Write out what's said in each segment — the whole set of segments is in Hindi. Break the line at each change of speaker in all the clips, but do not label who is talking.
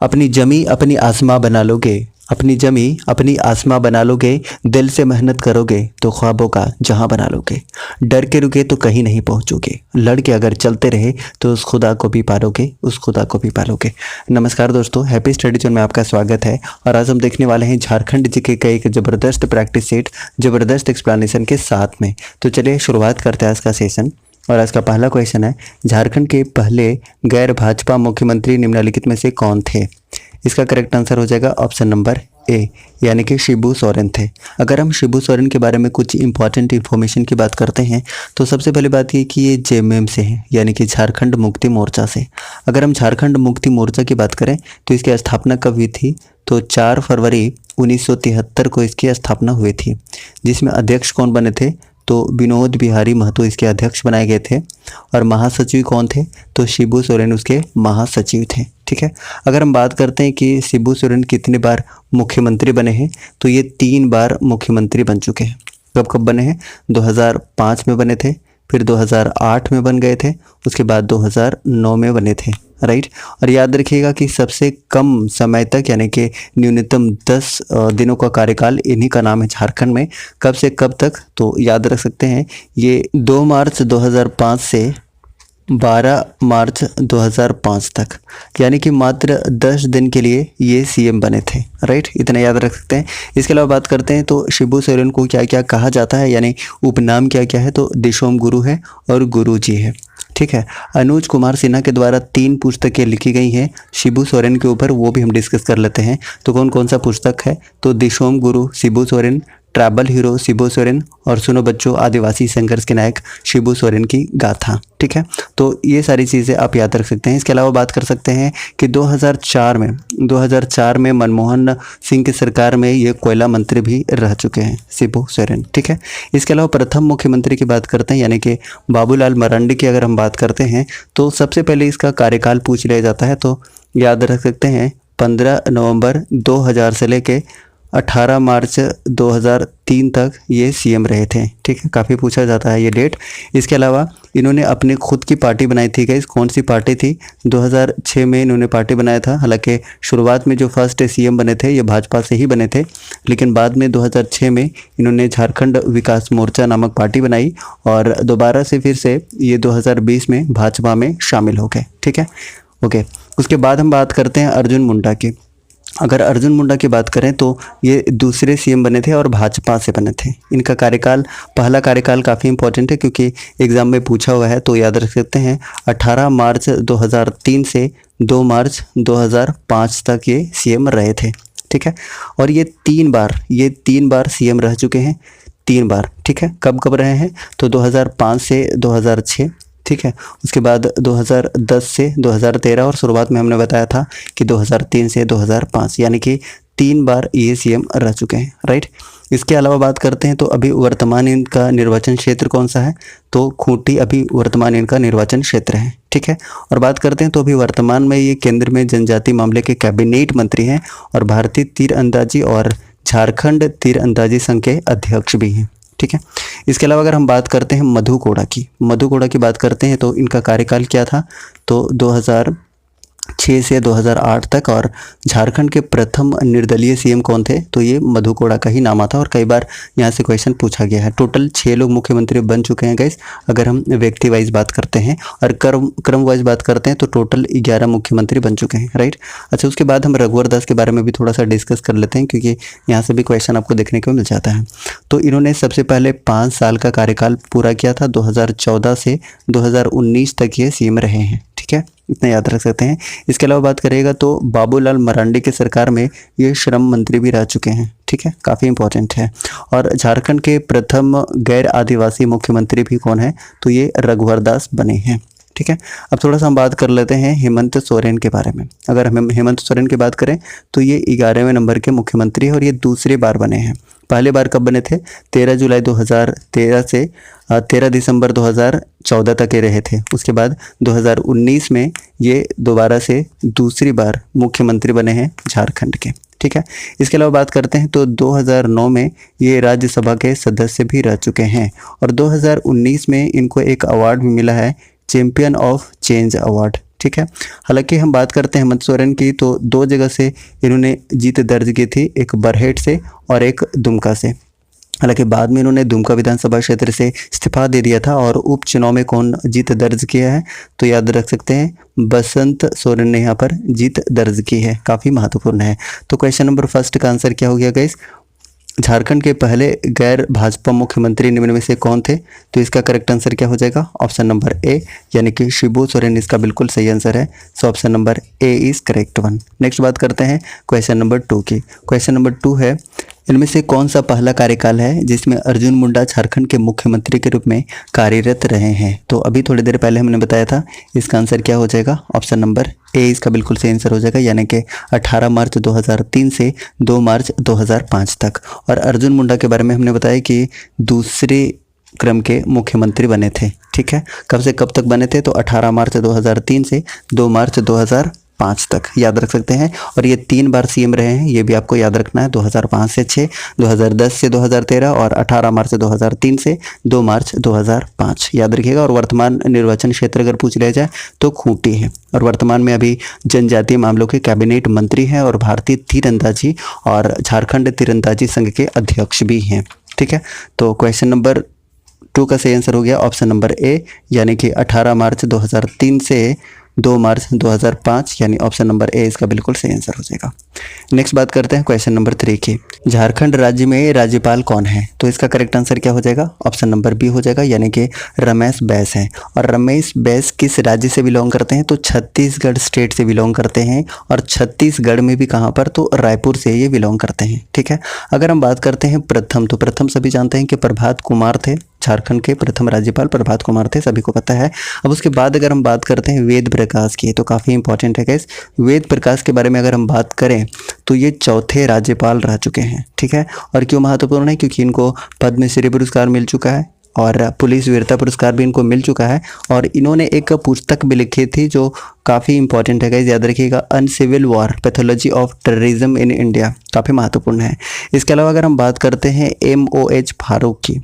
अपनी जमी अपनी आसमां बना लोगे, अपनी जमी अपनी आसमां बना लोगे, दिल से मेहनत करोगे तो ख्वाबों का जहां बना लोगे। डर के रुके तो कहीं नहीं पहुंचोगे, लड़ के अगर चलते रहे तो उस खुदा को भी पालोगे, उस खुदा को भी पालोगे। नमस्कार दोस्तों, हैप्पी स्टडी जोन में आपका स्वागत है। और आज हम देखने वाले हैं झारखंड जीके का एक ज़बरदस्त प्रैक्टिस सेट, ज़बरदस्त एक्सप्लेनेशन के साथ में। तो चलिए शुरुआत करते हैं आज का सेशन। और आज का पहला क्वेश्चन है, झारखंड के पहले गैर भाजपा मुख्यमंत्री निम्नलिखित में से कौन थे? इसका करेक्ट आंसर हो जाएगा ऑप्शन नंबर ए, यानी कि शिबू सोरेन थे। अगर हम शिबू सोरेन के बारे में कुछ इंपॉर्टेंट इन्फॉर्मेशन की बात करते हैं तो सबसे पहली बात ये कि ये जेएमएम से है, यानी कि झारखंड मुक्ति मोर्चा से। अगर हम झारखंड मुक्ति मोर्चा की बात करें तो इसकी स्थापना कब हुई थी? तो 4 फरवरी 1973 को इसकी स्थापना हुई थी, जिसमें अध्यक्ष कौन बने थे? तो विनोद बिहारी महतो इसके अध्यक्ष बनाए गए थे। और महासचिव कौन थे? तो शिबू सोरेन उसके महासचिव थे। ठीक है। अगर हम बात करते हैं कि शिबू सोरेन कितने बार मुख्यमंत्री बने हैं, तो ये 3 बार मुख्यमंत्री बन चुके हैं। कब कब बने हैं? 2005 में बने थे, फिर 2008 में बन गए थे, उसके बाद 2009 में बने थे। राइट। और याद रखिएगा कि सबसे कम समय तक, यानी कि न्यूनतम 10 दिनों का कार्यकाल इन्हीं का नाम है झारखंड में। कब से कब तक? तो याद रख सकते हैं, ये 2 मार्च 2005 से 12 मार्च 2005 तक, यानी कि मात्र 10 दिन के लिए ये सीएम बने थे। राइट, इतना याद रख सकते हैं। इसके अलावा बात करते हैं तो शिबू सोरेन को क्या क्या कहा जाता है, यानी उपनाम क्या क्या है? तो दिशोम गुरु है और गुरु जी है। ठीक है। अनुज कुमार सिन्हा के द्वारा 3 पुस्तकें लिखी गई हैं शिबू सोरेन के ऊपर, वो भी हम डिस्कस कर लेते हैं। तो कौन कौन सा पुस्तक है? तो दिशोम गुरु शिबू सोरेन, ट्रैवल हीरो शिबू सोरेन, और सुनो बच्चों आदिवासी संघर्ष के नायक शिबू सोरेन की गाथा। ठीक है। तो ये सारी चीज़ें आप याद रख सकते हैं। इसके अलावा बात कर सकते हैं कि 2004 में मनमोहन सिंह की सरकार में ये कोयला मंत्री भी रह चुके हैं शिबू सोरेन। ठीक है। इसके अलावा प्रथम मुख्यमंत्री की बात करते हैं, यानी कि बाबूलाल मरांडी की अगर हम बात करते हैं तो सबसे पहले इसका कार्यकाल पूछ लिया जाता है। तो याद रख सकते हैं 15 नवंबर 2000 से लेके 18 मार्च 2003 तक ये सीएम रहे थे। ठीक है, काफ़ी पूछा जाता है ये डेट। इसके अलावा इन्होंने अपनी खुद की पार्टी बनाई थी। गाइस, कौन सी पार्टी थी? 2006 में इन्होंने पार्टी बनाया था। हालांकि शुरुआत में जो फर्स्ट सीएम बने थे ये भाजपा से ही बने थे, लेकिन बाद में 2006 में इन्होंने झारखंड विकास मोर्चा नामक पार्टी बनाई और दोबारा से फिर से ये 2020 में भाजपा में शामिल हो गए। ठीक है, ओके। उसके बाद हम बात करते हैं अर्जुन मुंडा की। अगर अर्जुन मुंडा की बात करें तो ये दूसरे सीएम बने थे और भाजपा से बने थे। इनका कार्यकाल, पहला कार्यकाल काफ़ी इंपॉर्टेंट है क्योंकि एग्जाम में पूछा हुआ है, तो याद रख सकते हैं 18 मार्च 2003 से 2 मार्च 2005 तक ये सीएम रहे थे। ठीक है। और ये 3 बार सीएम रह चुके हैं, 3 बार। ठीक है। कब कब रहे हैं? तो 2005 से 2006। ठीक है। उसके बाद 2010 से 2013 और शुरुआत में हमने बताया था कि 2003 से 2005, यानी कि 3 बार ये सीएम रह चुके हैं। राइट। इसके अलावा बात करते हैं तो अभी वर्तमान इनका निर्वाचन क्षेत्र कौन सा है? तो खूंटी अभी वर्तमान इनका निर्वाचन क्षेत्र है। ठीक है। और बात करते हैं तो अभी वर्तमान में ये केंद्र में जनजाति मामले के कैबिनेट मंत्री हैं और भारतीय तीरंदाजी और झारखंड तीरंदाजी संघ के अध्यक्ष भी हैं। ठीक है। इसके अलावा अगर हम बात करते हैं मधु कोड़ा की बात करते हैं तो इनका कार्यकाल क्या था? तो 2006 से 2008 तक। और झारखंड के प्रथम निर्दलीय सीएम कौन थे? तो ये मधु कोड़ा का ही नाम आता है और कई बार यहाँ से क्वेश्चन पूछा गया है। टोटल 6 लोग मुख्यमंत्री बन चुके हैं गाइस, अगर हम व्यक्ति वाइज बात करते हैं। और क्रम वाइज बात करते हैं तो टोटल 11 मुख्यमंत्री बन चुके हैं। राइट। अच्छा, उसके बाद हम रघुवर दास के बारे में भी थोड़ा सा डिस्कस कर लेते हैं क्योंकि यहाँ से भी क्वेश्चन आपको देखने को मिल जाता है। तो इन्होंने सबसे पहले 5 साल का कार्यकाल पूरा किया था, 2014 से 2019 तक ये सीएम रहे हैं। ठीक है, इतना याद रख सकते हैं। इसके अलावा बात करिएगा तो बाबूलाल मरांडी की सरकार में ये श्रम मंत्री भी रह चुके हैं। ठीक है, काफ़ी इंपॉर्टेंट है। और झारखंड के प्रथम गैर आदिवासी मुख्यमंत्री भी कौन है? तो ये रघुवर दास बने हैं। ठीक है। अब थोड़ा सा हम बात कर लेते हैं हेमंत सोरेन के बारे में। अगर हम हेमंत सोरेन की बात करें तो ये 11वें नंबर के मुख्यमंत्री हैं और ये दूसरी बार बने हैं। पहले बार कब बने थे? 13 जुलाई 2013 से 13 दिसंबर 2014 तक ये रहे थे। उसके बाद 2019 में ये दोबारा से दूसरी बार मुख्यमंत्री बने हैं झारखंड के। ठीक है। इसके अलावा बात करते हैं तो 2009 में ये राज्यसभा के सदस्य भी रह चुके हैं और 2019 में इनको एक अवार्ड भी मिला है, चैंपियन ऑफ चेंज अवार्ड। ठीक है। हालांकि हम बात करते हैं हेमंत सोरेन की तो 2 जगह से इन्होंने जीत दर्ज की थी, एक बरहेट से और एक दुमका से। हालांकि बाद में इन्होंने दुमका विधानसभा क्षेत्र से इस्तीफा दे दिया था। और उपचुनाव में कौन जीत दर्ज किया है तो याद रख सकते हैं बसंत सोरेन ने यहाँ पर जीत दर्ज की है, काफ़ी महत्वपूर्ण है। तो क्वेश्चन नंबर फर्स्ट का आंसर क्या हो गया गाइस, झारखंड के पहले गैर भाजपा मुख्यमंत्री निम्न में से कौन थे, तो इसका करेक्ट आंसर क्या हो जाएगा, ऑप्शन नंबर ए यानी कि शिबू सोरेन इसका बिल्कुल सही आंसर है। सो option number A is correct one. Next बात करते हैं क्वेश्चन नंबर 2 की। क्वेश्चन नंबर 2 है, इनमें से कौन सा पहला कार्यकाल है जिसमें अर्जुन मुंडा झारखंड के मुख्यमंत्री के रूप में कार्यरत रहे हैं। तो अभी थोड़ी देर पहले हमने बताया था, इसका आंसर क्या हो जाएगा, ऑप्शन नंबर ए इसका बिल्कुल सही आंसर हो जाएगा, यानी कि 18 मार्च 2003 से 2 मार्च 2005 तक। और अर्जुन मुंडा के बारे में हमने बताया कि दूसरे क्रम के मुख्यमंत्री बने थे, ठीक है। कब से कब तक बने थे, तो 18 मार्च 2003 से 2 मार्च 2005 तक, याद रख सकते हैं। और ये 3 बार सीएम रहे हैं, ये भी आपको याद रखना है, 2005 से 6, 2010 से 2013 और 18 मार्च 2003 से 2 मार्च 2005, याद रखिएगा। और वर्तमान निर्वाचन क्षेत्र अगर पूछ लिया जाए तो खूंटी है। और वर्तमान में अभी जनजातीय मामलों के कैबिनेट मंत्री हैं और भारतीय तीरंदाजी और झारखंड तीरंदाजी संघ के अध्यक्ष भी हैं, ठीक है। तो क्वेश्चन नंबर 2 का सही आंसर हो गया ऑप्शन नंबर ए, यानी कि 18 मार्च 2003 से 2 मार्च 2005, यानी ऑप्शन नंबर ए इसका बिल्कुल सही आंसर हो जाएगा। नेक्स्ट बात करते हैं क्वेश्चन नंबर 3 की। झारखंड राज्य में राज्यपाल कौन है, तो इसका करेक्ट आंसर क्या हो जाएगा, ऑप्शन नंबर बी हो जाएगा, यानी कि रमेश बैस हैं। और रमेश बैस किस राज्य से बिलोंग करते हैं, तो छत्तीसगढ़ स्टेट से बिलोंग करते हैं। और छत्तीसगढ़ में भी कहाँ पर, तो रायपुर से ये बिलोंग करते हैं, ठीक है। अगर हम बात करते हैं प्रथम, तो प्रथम सभी जानते हैं कि प्रभात कुमार थे, झारखंड के प्रथम राज्यपाल प्रभात कुमार थे, सभी को पता है। अब उसके बाद अगर हम बात करते हैं वेद प्रकाश की, तो काफ़ी इंपॉर्टेंट है गाइस। वेद प्रकाश के बारे में अगर हम बात करें तो ये चौथे राज्यपाल रह चुके हैं, ठीक है। और क्यों महत्वपूर्ण है, क्योंकि इनको पद्मश्री पुरस्कार मिल चुका है और पुलिस वीरता पुरस्कार भी इनको मिल चुका है। और इन्होंने एक पुस्तक भी लिखी थी जो काफ़ी इंपॉर्टेंट है गाइस, याद रखिएगा, uncivil war pathology of terrorism in India, काफ़ी महत्वपूर्ण है। इसके अलावा अगर हम बात करते हैं MOH फारूक की,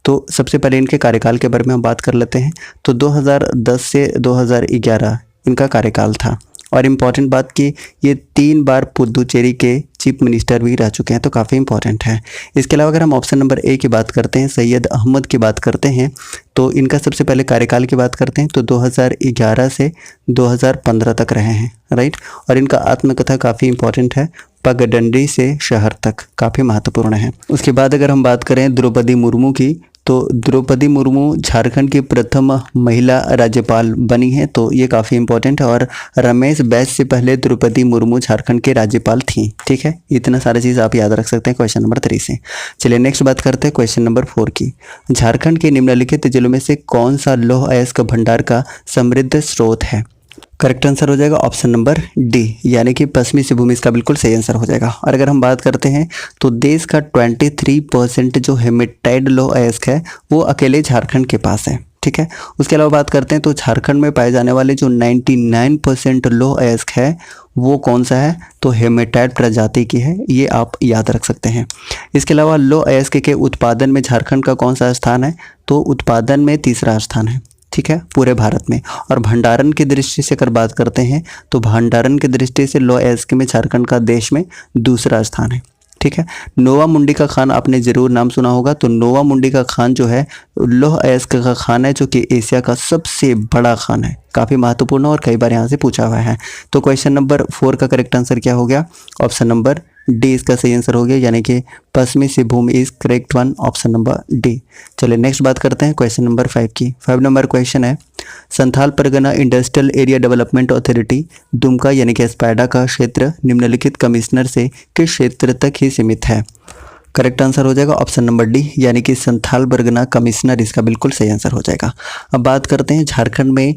तो सबसे पहले इनके कार्यकाल के बारे में हम बात कर लेते हैं। तो 2010 से 2011 इनका कार्यकाल था। और इम्पॉर्टेंट बात कि ये 3 बार पुदुचेरी के चीफ मिनिस्टर भी रह चुके हैं, तो काफ़ी इंपॉर्टेंट है। इसके अलावा अगर हम ऑप्शन नंबर ए की बात करते हैं, सैयद अहमद की बात करते हैं, तो इनका सबसे पहले कार्यकाल की बात करते हैं तो 2011 से 2015 तक रहे हैं, राइट। और इनका आत्मकथा काफ़ी इंपॉर्टेंट है, पगडंडी से शहर तक, काफ़ी महत्वपूर्ण है। उसके बाद अगर हम बात करें द्रौपदी मुर्मू की, तो द्रौपदी मुर्मू झारखंड की प्रथम महिला राज्यपाल बनी है, तो ये काफ़ी इंपॉर्टेंट है। और रमेश बैस से पहले द्रौपदी मुर्मू झारखंड के राज्यपाल थी, ठीक है। इतना सारा चीज़ आप याद रख सकते हैं क्वेश्चन नंबर 3 से। चलिए नेक्स्ट बात करते हैं क्वेश्चन नंबर 4 की। झारखंड के निम्नलिखित जिलों में से कौन सा लौह अयस्क भंडार का समृद्ध स्रोत है, करेक्ट आंसर हो जाएगा ऑप्शन नंबर डी, यानी कि पश्चिमी सिंहभूम इसका बिल्कुल सही आंसर हो जाएगा। और अगर हम बात करते हैं तो देश का 23% जो हेमेटाइट लौह अयस्क है वो अकेले झारखंड के पास है, ठीक है। उसके अलावा बात करते हैं तो झारखंड में पाए जाने वाले जो 99% लौह अयस्क है वो कौन सा है, तो हेमेटाइट प्रजाति की है, ये आप याद रख सकते हैं। इसके अलावा लौह अयस्क के उत्पादन में झारखंड का कौन सा स्थान है, तो उत्पादन में 3रा स्थान है, ठीक है, पूरे भारत में। और भंडारण की दृष्टि से अगर बात करते हैं तो भंडारण की दृष्टि से लौह अयस्क में झारखंड का देश में 2रा स्थान है, ठीक है। नोवा मुंडी का खान आपने जरूर नाम सुना होगा, तो नोवा मुंडी का खान जो है लौह अयस्क का खान है, जो कि एशिया का सबसे बड़ा खान है, काफ़ी महत्वपूर्ण और कई बार यहाँ से पूछा हुआ है। तो क्वेश्चन नंबर 4 का करेक्ट आंसर क्या हो गया, ऑप्शन नंबर डी इसका सही आंसर हो गया, यानी कि पश्चिमी Singhbhum is correct one, option number D. चलिए नेक्स्ट बात करते हैं क्वेश्चन नंबर 5 की। 5 नंबर क्वेश्चन है, Santhal Pargana industrial area development authority Dumka यानी कि स्पैडा का क्षेत्र निम्नलिखित कमिश्नर से किस क्षेत्र तक ही सीमित है, करेक्ट आंसर हो जाएगा ऑप्शन नंबर डी, यानी कि संथाल परगना कमिश्नर इसका बिल्कुल सही आंसर हो जाएगा। अब बात करते हैं झारखंड में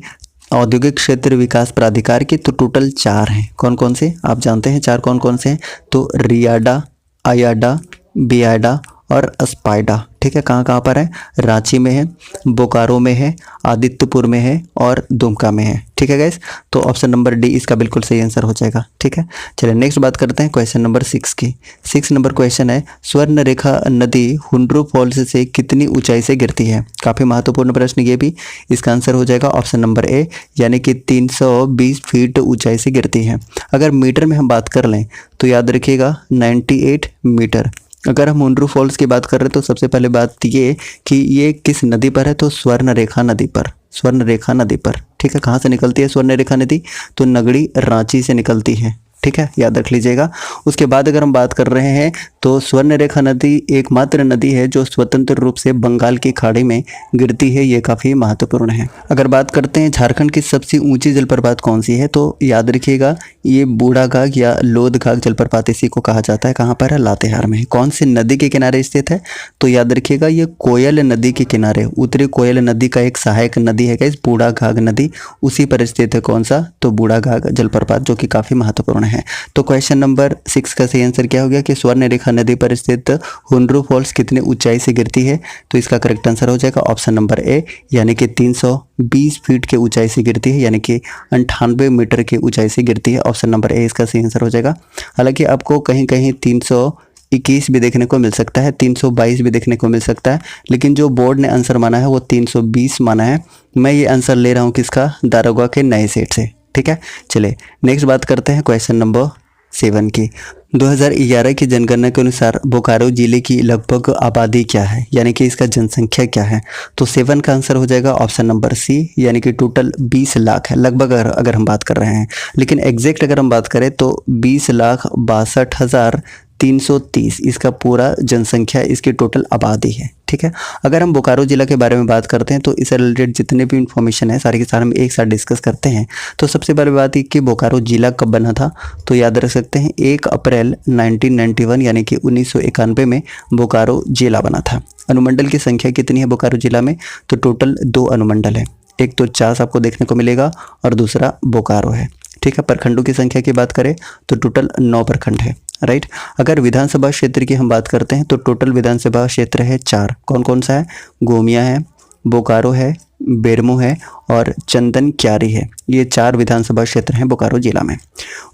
औद्योगिक क्षेत्र विकास प्राधिकार की, तो टोटल 4 हैं। कौन कौन से आप जानते हैं 4 कौन कौन से हैं, तो रियाडा, आयाडा, बियाडा और स्पाइडा। ठीक है, कहाँ कहाँ पर है? रांची में है, बोकारो में है, आदित्यपुर में है और दुमका में है। ठीक है गाइस, तो ऑप्शन नंबर डी इसका बिल्कुल सही आंसर हो जाएगा। ठीक है, चलिए नेक्स्ट बात करते हैं क्वेश्चन नंबर 6 की। 6 नंबर क्वेश्चन है, स्वर्ण रेखा नदी हुंड्रू फॉल्स से कितनी ऊंचाई से गिरती है? काफ़ी महत्वपूर्ण प्रश्न ये भी। इसका आंसर हो जाएगा ऑप्शन नंबर ए, यानी कि 320 फीट ऊंचाई से गिरती है। अगर मीटर में हम बात कर लें तो याद रखिएगा 98 मीटर। अगर हम हुंड्रू फॉल्स की बात कर रहे हैं तो सबसे पहले बात ये कि ये किस नदी पर है, तो स्वर्ण रेखा नदी पर। स्वर्ण रेखा नदी पर। ठीक है, कहाँ से निकलती है स्वर्ण रेखा नदी? तो नगड़ी रांची से निकलती है। ठीक है, याद रख लीजिएगा। उसके बाद अगर हम बात कर रहे हैं तो स्वर्ण रेखा नदी एकमात्र नदी है जो स्वतंत्र रूप से बंगाल की खाड़ी में गिरती है। ये काफ़ी महत्वपूर्ण है। अगर बात करते हैं झारखंड की सबसे ऊंची जलप्रपात कौन सी है, तो याद रखिएगा ये बूढ़ाघाघ या लोधघाघ जलप्रपात इसी को कहा जाता है। कहाँ पर है? लातेहार में। कौन सी नदी के किनारे स्थित है? तो याद रखिएगा ये कोयल नदी के किनारे, उत्तरी कोयल नदी का एक सहायक नदी है गाइस, बूढ़ाघाघ नदी, उसी पर स्थित है। कौन सा? तो बूढ़ाघाघ जलप्रपात, जो कि काफ़ी महत्वपूर्ण है। तो क्वेश्चन नंबर 6 का सही आंसर क्या हो गया कि स्वर्ण रेखा नदी पर स्थित हुंड्रू फॉल्स कितने ऊंचाई से गिरती है? तो इसका करेक्ट आंसर हो जाएगा ऑप्शन नंबर ए, यानी कि 320 फीट के ऊंचाई से गिरती है, यानी कि 98 मीटर की ऊंचाई से गिरती है। ऑप्शन नंबर ए इसका सही आंसर हो जाएगा। हालांकि आपको कहीं कहीं 321 भी देखने को मिल सकता है, 322 भी देखने को मिल सकता है, लेकिन जो बोर्ड ने आंसर माना है वो 320 माना है। मैं ये आंसर ले रहा हूँ किसका? दारोगा के नए सेट से। ठीक है, चलिए नेक्स्ट बात करते हैं क्वेश्चन नंबर 7 की। 2011 की जनगणना के अनुसार बोकारो जिले की लगभग आबादी क्या है, यानी कि इसका जनसंख्या क्या है? तो 7 का आंसर हो जाएगा ऑप्शन नंबर सी, यानी कि टोटल 20 लाख है लगभग अगर हम बात कर रहे हैं, लेकिन एग्जैक्ट अगर हम बात करें तो 20,62,330 इसका पूरा जनसंख्या, इसकी टोटल आबादी है। ठीक है, अगर हम बोकारो जिला के बारे में बात करते हैं तो इससे रिलेटेड जितने भी इन्फॉर्मेशन है सारी के सारे हम एक साथ डिस्कस करते हैं। तो सबसे पहले बात है कि बोकारो जिला कब बना था, तो याद रख सकते हैं 1 अप्रैल 1991 यानी कि 1991 में बोकारो जिला बना था। अनुमंडल की संख्या कितनी है बोकारो जिला में? तो टोटल 2 अनुमंडल है, एक तो चास आपको देखने को मिलेगा और दूसरा बोकारो है। ठीक है, प्रखंडों की संख्या की बात करें तो टोटल 9 प्रखंड है। राइट, अगर विधानसभा क्षेत्र की हम बात करते हैं तो टोटल विधानसभा क्षेत्र है 4। कौन कौन सा है? गोमिया है, बोकारो है, बेरमो है और चंदन क्यारी है। ये 4 विधानसभा क्षेत्र हैं बोकारो जिला में।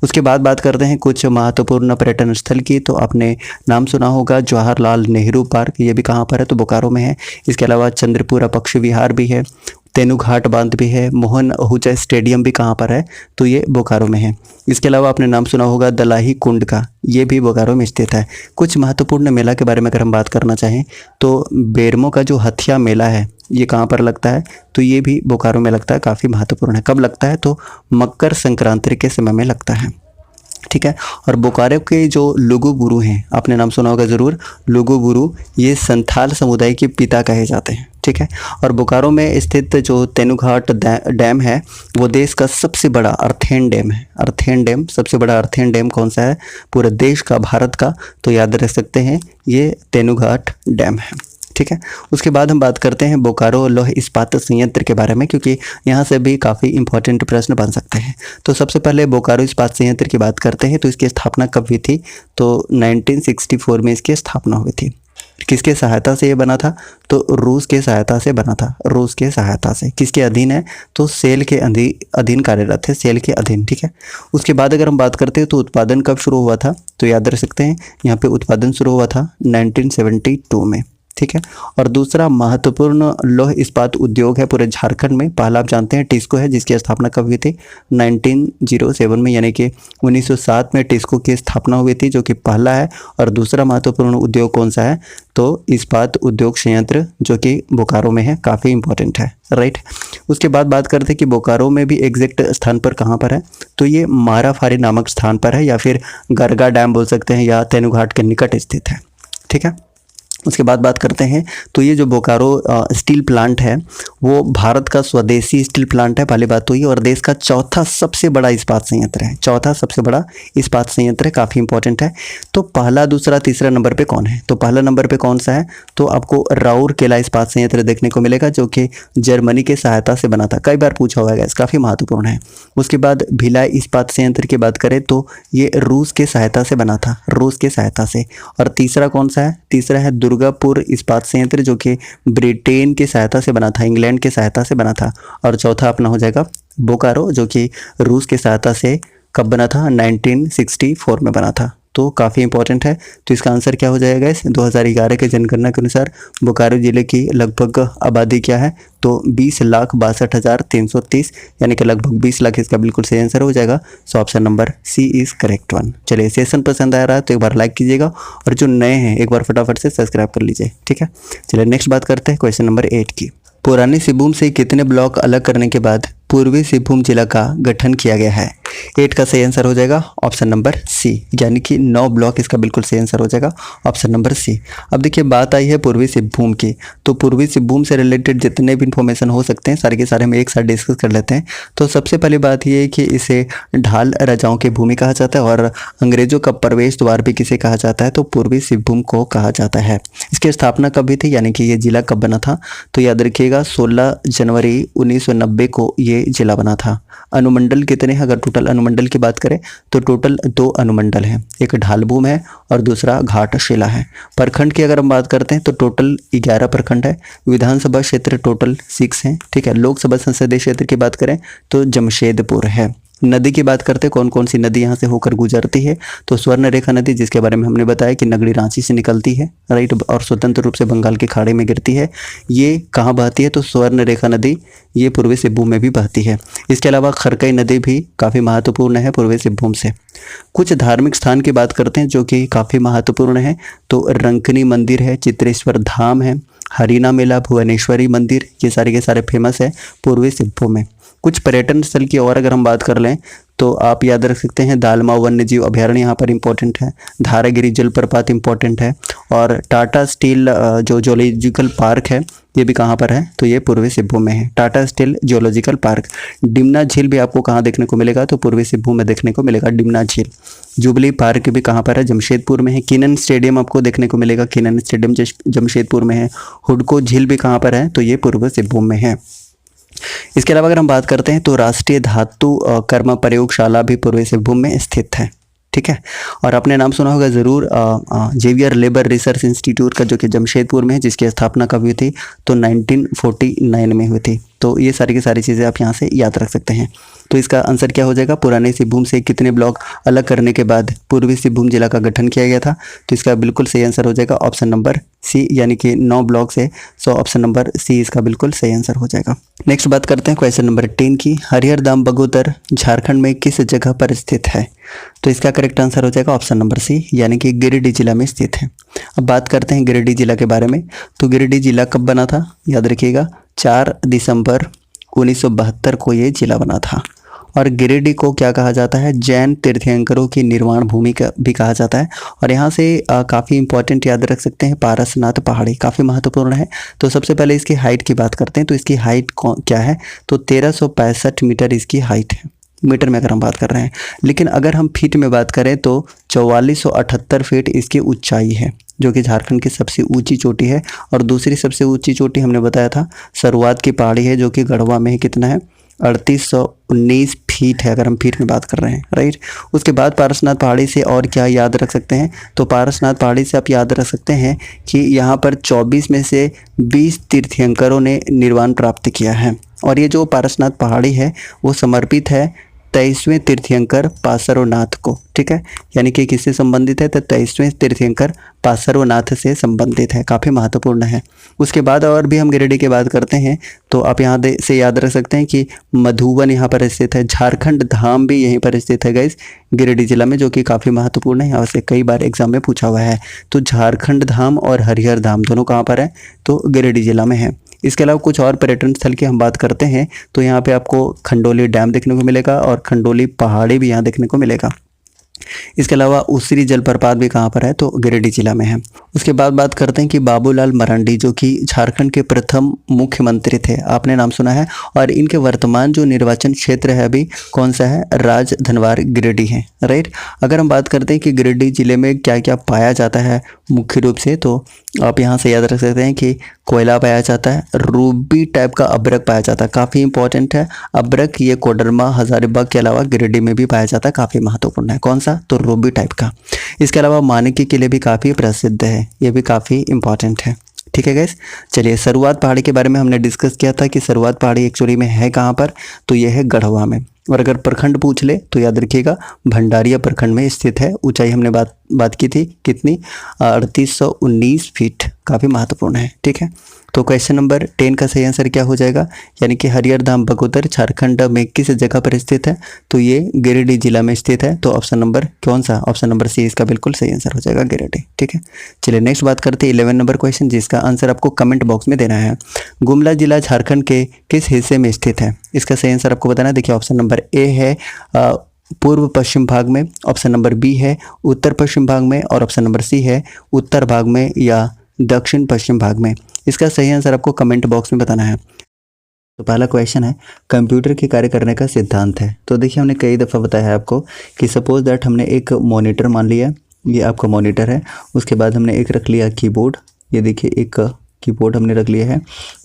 उसके बाद बात करते हैं कुछ महत्वपूर्ण पर्यटन स्थल की। तो आपने नाम सुना होगा जवाहरलाल नेहरू पार्क, ये भी कहाँ पर है? तो बोकारो में है। इसके अलावा चंद्रपुरा पक्षी विहार भी है, तेनुघाट बांध भी है, मोहन आहूजा स्टेडियम भी कहाँ पर है? तो ये बोकारो में है। इसके अलावा आपने नाम सुना होगा दलाही कुंड का, ये भी बोकारो में स्थित है। कुछ महत्वपूर्ण मेला के बारे में अगर हम बात करना चाहें तो बेरमो का जो हथिया मेला है ये कहाँ पर लगता है? तो ये भी बोकारो में लगता है, काफ़ी महत्वपूर्ण है। कब लगता है? तो मकर संक्रांति के समय में लगता है। ठीक है, और बोकारो के जो लुगुबुरु हैं, आपने नाम सुना होगा ज़रूर, लुगुबुरु, ये संथाल समुदाय के पिता कहे जाते हैं। ठीक है, और बोकारो में स्थित जो तेनुघाट डैम है वो देश का सबसे बड़ा अर्थेन डैम है। अर्थेन डैम, सबसे बड़ा अर्थेन डैम कौन सा है पूरे देश का, भारत का? तो याद रख सकते हैं ये तेनुघाट डैम है। ठीक है, उसके बाद हम बात करते हैं बोकारो लौह इस्पात संयंत्र के बारे में, क्योंकि यहाँ से भी काफ़ी इंपॉर्टेंट प्रश्न बन सकते हैं। तो सबसे पहले बोकारो इस्पात संयंत्र की बात करते हैं तो इसकी स्थापना कब हुई थी? तो 1964 में इसकी स्थापना हुई थी। किसके सहायता से ये बना था? तो रूस के सहायता से बना था। रूस के सहायता से। किसके अधीन है? तो सेल के अधीन कार्यरत है, सेल के अधीन। ठीक है, उसके बाद अगर हम बात करते हैं तो उत्पादन कब शुरू हुआ था? तो याद रख सकते हैं यहाँ पे उत्पादन शुरू हुआ था 1972 में। ठीक है, और दूसरा महत्वपूर्ण लौह इस्पात उद्योग है पूरे झारखंड में, पहला आप जानते हैं टिस्को है, जिसकी स्थापना कब हुई थी? 1907 में, यानी कि 1907 में टिस्को की स्थापना हुई थी, जो कि पहला है। और दूसरा महत्वपूर्ण उद्योग कौन सा है? तो इस्पात उद्योग संयंत्र, जो कि बोकारो में है, काफ़ी इंपॉर्टेंट है। राइट, उसके बाद बात करते हैं कि बोकारो में भी एग्जैक्ट स्थान पर कहाँ पर है? तो ये माराफारी नामक स्थान पर है, या फिर गरगा डैम बोल सकते हैं, या तेनुघाट के निकट स्थित है। ठीक है, उसके बाद बात करते हैं तो ये जो बोकारो स्टील प्लांट है वो भारत का स्वदेशी स्टील प्लांट है, पहली बात तो ये, और देश का चौथा सबसे बड़ा इस्पात संयंत्र है। चौथा सबसे बड़ा इस्पात संयंत्र है, काफ़ी इंपॉर्टेंट है। तो पहला, दूसरा, तीसरा नंबर पे कौन है? तो पहला नंबर पे कौन सा है? तो आपको राउरकेला इस्पात संयंत्र देखने को मिलेगा, जो कि जर्मनी की सहायता से बना था। कई बार पूछा हुआ है, काफ़ी महत्वपूर्ण है। उसके बाद भिलाई इस्पात संयंत्र की बात करें तो ये रूस के सहायता से बना था, रूस के सहायता से। और तीसरा कौन सा है? तीसरा है दुर्गापुर इस्पात संयंत्र जो कि ब्रिटेन की सहायता से बना था, इंग्लैंड की सहायता से बना था। और चौथा अपना हो जाएगा बोकारो जो कि रूस की सहायता से कब बना था, 1964 में बना था। तो काफ़ी इंपॉर्टेंट है। तो इसका आंसर क्या हो जाएगा इस 2011 के जनगणना के अनुसार बोकारो जिले की लगभग आबादी क्या है, तो 20,62,330 यानी कि लगभग 20 लाख इसका बिल्कुल सही आंसर हो जाएगा। So option number C is correct one. चलिए सेशन पसंद आ रहा है तो एक बार लाइक कीजिएगा और जो नए हैं एक बार फटाफट से सब्सक्राइब कर लीजिए, ठीक है। चलिए नेक्स्ट बात करते हैं क्वेश्चन नंबर 8 की। पुरानी सिंहभूम से कितने ब्लॉक अलग करने के बाद पूर्वी सिंहभूम जिला का गठन किया गया है? 8 का सही आंसर हो जाएगा ऑप्शन नंबर सी, यानी कि 9 ब्लॉक इसका बिल्कुल सही आंसर हो जाएगा ऑप्शन नंबर सी। अब देखिए बात आई है पूर्वी सिंहभूम की, तो पूर्वी सिंहभूम से रिलेटेड जितने भी इंफॉर्मेशन हो सकते हैं सारे के सारे हम एक साथ डिस्कस कर लेते हैं। तो सबसे पहली बात ये है कि इसे ढाल राजाओं की भूमि कहा जाता है और अंग्रेजों का प्रवेश द्वार भी किसे कहा जाता है, तो पूर्वी सिंहभूम को कहा जाता है। इसकी स्थापना कब हुई थी, यानी कि ये जिला कब बना था, तो याद रखिएगा 16 जनवरी 1990 को ये जिला बना था। अनुमंडल कितने हैं, अगर टोटल अनुमंडल की बात करें तो टोटल 2 अनुमंडल हैं, एक ढालभूम है और दूसरा घाटशिला है। प्रखंड की अगर हम बात करते हैं तो टोटल 11 प्रखंड है। विधानसभा क्षेत्र टोटल 6 हैं, ठीक है। लोकसभा संसदीय क्षेत्र की बात करें तो जमशेदपुर है। नदी की बात करते हैं, कौन कौन सी नदी यहाँ से होकर गुजरती है, तो स्वर्ण रेखा नदी जिसके बारे में हमने बताया कि नगरी रांची से निकलती है, राइट, और स्वतंत्र रूप से बंगाल के खाड़ी में गिरती है। ये कहाँ बहती है, तो स्वर्ण रेखा नदी ये पूर्वी सिंहभूम में भी बहती है। इसके अलावा खरकई नदी भी काफ़ी महत्वपूर्ण है पूर्वी सिंहभूम से। कुछ धार्मिक स्थान की बात करते हैं जो कि काफ़ी महत्वपूर्ण है, तो रंकनी मंदिर है, चित्रेश्वर धाम है, हरिना मेला, भुवनेश्वरी मंदिर, ये सारे के सारे फेमस है पूर्वी सिंहभूम में। कुछ पर्यटन स्थल की और अगर हम बात कर लें तो आप याद रख सकते हैं दालमा वन्य जीव अभ्यारण्य यहाँ पर इंपॉर्टेंट है, धारागिरी जलप्रपात इंपॉर्टेंट है, और टाटा स्टील जो जूलॉजिकल पार्क है ये भी कहाँ पर है, तो ये पूर्वी सिंहभूम में है, Tata steel zoological park. Dimna झील भी आपको कहाँ देखने को मिलेगा, तो पूर्वी सिंहभूम में देखने को मिलेगा डिमना झील। जुबली पार्क भी कहाँ पर है, जमशेदपुर में है। किनन स्टेडियम आपको देखने को मिलेगा, किनन स्टेडियम जमशेदपुर में है। हुडको झील भी कहाँ पर है, तो ये पूर्वी सिंहभूम में है। इसके अलावा अगर हम बात करते हैं तो राष्ट्रीय धातु कर्म प्रयोगशाला भी पूर्वी सिंहभूम में स्थित है, ठीक है। और आपने नाम सुना होगा ज़रूर जेवियर लेबर रिसर्च इंस्टीट्यूट का जो कि जमशेदपुर में है, जिसकी स्थापना कब हुई थी, तो 1949 में हुई थी। तो ये सारी की सारी चीज़ें आप यहाँ से याद रख सकते हैं। तो इसका आंसर क्या हो जाएगा, पुराने सिंहभूम से कितने ब्लॉक अलग करने के बाद पूर्वी सिंहभूम जिला का गठन किया गया था, तो इसका बिल्कुल सही आंसर हो जाएगा ऑप्शन नंबर सी, यानी कि 9 ब्लॉक से। सो ऑप्शन नंबर सी इसका बिल्कुल सही आंसर हो जाएगा। नेक्स्ट बात करते हैं क्वेश्चन नंबर 10 की। हरिहर धाम बगोदर झारखंड में किस जगह पर स्थित है, तो इसका करेक्ट आंसर हो जाएगा ऑप्शन नंबर सी, यानी कि गिरिडीह जिला में स्थित है। अब बात करते हैं गिरिडीह जिला के बारे में। तो गिरिडीह जिला कब बना था, याद रखिएगा 4 दिसंबर 1972 को ये जिला बना था। और गिरिडीह को क्या कहा जाता है, जैन तीर्थंकरों की निर्माण भूमि का भी कहा जाता है। और यहाँ से काफ़ी इंपॉर्टेंट याद रख सकते हैं, पारसनाथ पहाड़ी काफ़ी महत्वपूर्ण है। तो सबसे पहले इसकी हाइट की बात करते हैं, तो इसकी हाइट क्या है, तो 1365 मीटर इसकी हाइट है, मीटर में अगर हम बात कर रहे हैं। लेकिन अगर हम फीट में बात करें तो 4478 फीट इसकी ऊंचाई है, जो कि झारखंड की सबसे ऊंची चोटी है। और दूसरी सबसे ऊंची चोटी हमने बताया था शुरुआत की पहाड़ी है, जो कि गढ़वा में है, कितना है 3819 फीट है, अगर हम फीट में बात कर रहे हैं, राइट। उसके बाद पारसनाथ पहाड़ी से और क्या याद रख सकते हैं, तो पारसनाथ पहाड़ी से आप याद रख सकते हैं कि यहाँ पर 24 में से 20 तीर्थंकरों ने निर्वाण प्राप्त किया है। और ये जो पारसनाथ पहाड़ी है वो समर्पित है 23वें तीर्थंकर पार्श्वनाथ को, ठीक है, यानी कि किससे संबंधित है, तो 23वें तीर्थंकर पार्श्वनाथ से संबंधित है, काफ़ी महत्वपूर्ण है। उसके बाद और भी हम गिरिडीह की बात करते हैं तो आप यहाँ से याद रख सकते हैं कि मधुबन यहाँ पर स्थित है, झारखंड धाम भी यहीं पर स्थित है गाइस गिरिडीह जिला में, जो कि काफ़ी महत्वपूर्ण है, यहाँ से कई बार एग्जाम में पूछा हुआ है। तो झारखंड धाम और हरिहर धाम दोनों कहाँ पर है, तो गिरिडीह जिला में है। इसके अलावा कुछ और पर्यटन स्थल की हम बात करते हैं तो यहाँ पे आपको खंडोली डैम देखने को मिलेगा और खंडोली पहाड़ी भी यहाँ देखने को मिलेगा। इसके अलावा उसरी जलप्रपात भी कहाँ पर है, तो गिरिडीह जिला में है। उसके बाद बात करते हैं कि बाबूलाल मरांडी जो कि झारखंड के प्रथम मुख्यमंत्री थे, आपने नाम सुना है, और इनके वर्तमान जो निर्वाचन क्षेत्र है अभी कौन सा है, राजधनवार गिरिडीह है, राइट। अगर हम बात करते हैं कि गिरिडीह जिले में क्या क्या पाया जाता है मुख्य रूप से, तो आप यहाँ से याद रख सकते हैं कि कोयला पाया जाता है, रूबी टाइप का अभ्रक पाया जाता है, काफ़ी इंपॉर्टेंट है। अभ्रक ये कोडरमा, हजारीबाग के अलावा गिरिडीह में भी पाया जाता है, काफ़ी महत्वपूर्ण है। कौन सा? तो रूबी टाइप का। इसके अलावा मानिकी किले भी काफ़ी प्रसिद्ध है, ये भी काफ़ी इंपॉर्टेंट है। ठीक है गैस, चलिए सरुआत पहाड़ी के बारे में हमने डिस्कस किया था कि सरुआत पहाड़ी एक्चुअली में है कहाँ पर, तो ये है गढ़वा में। और अगर प्रखंड पूछ ले तो याद रखिएगा भंडारिया प्रखंड में स्थित है। ऊंचाई हमने बात की थी कितनी, 3819 फीट, काफ़ी महत्वपूर्ण है। ठीक है, तो क्वेश्चन नंबर 10 का सही आंसर क्या हो जाएगा, यानी कि हरिहर धाम बगोदर झारखंड में किस जगह पर स्थित है, तो ये गिरिडीह जिला में स्थित है। तो ऑप्शन नंबर कौन सा, ऑप्शन नंबर सी इसका बिल्कुल सही आंसर हो जाएगा, गिरिडीह। ठीक है, चलिए नेक्स्ट बात करते हैं 11 नंबर क्वेश्चन, जिसका आंसर आपको कमेंट बॉक्स में देना है। गुमला जिला झारखंड के किस हिस्से में स्थित है, इसका सही आंसर आपको बताना है। देखिए ऑप्शन नंबर ए है पूर्व पश्चिम भाग में, ऑप्शन नंबर बी है उत्तर पश्चिम भाग में, और ऑप्शन नंबर सी है उत्तर भाग में या दक्षिण पश्चिम भाग में। इसका सही आंसर आपको कमेंट बॉक्स में बताना है। तो पहला क्वेश्चन है कंप्यूटर के कार्य करने का सिद्धांत है। तो देखिए हमने कई दफ़ा बताया है आपको कि सपोज दैट हमने एक मॉनिटर मान लिया, ये आपका मॉनिटर है, उसके बाद हमने एक रख लिया कीबोर्ड, ये देखिए एक कीबोर्ड हमने रख लिया है,